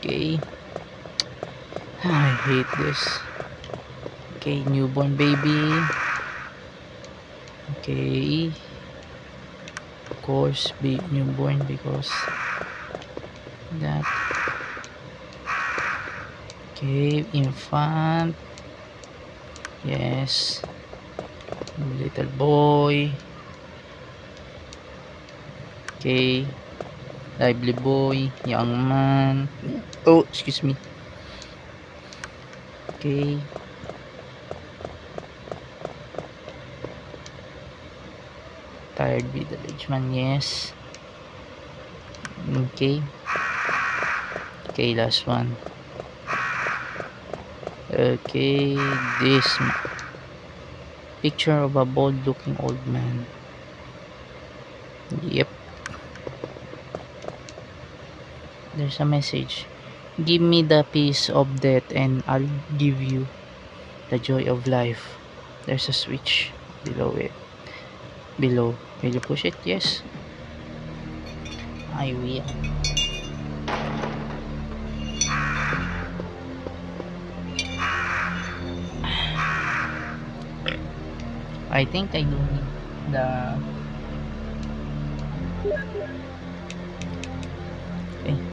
Okay. I hate this. Okay, newborn baby. Okay. Of course, be newborn because that. Okay, infant. Yes. Little boy. Okay. Lively boy. Young man. Oh, excuse me. Okay. Tired middle-aged man. Yes. Okay. Okay, last one. Okay, this picture of a bold looking old man. Yep, there's a message. Give me the peace of death and I'll give you the joy of life. There's a switch below it. Below. Will you push it? Yes. I will. I think I don't need the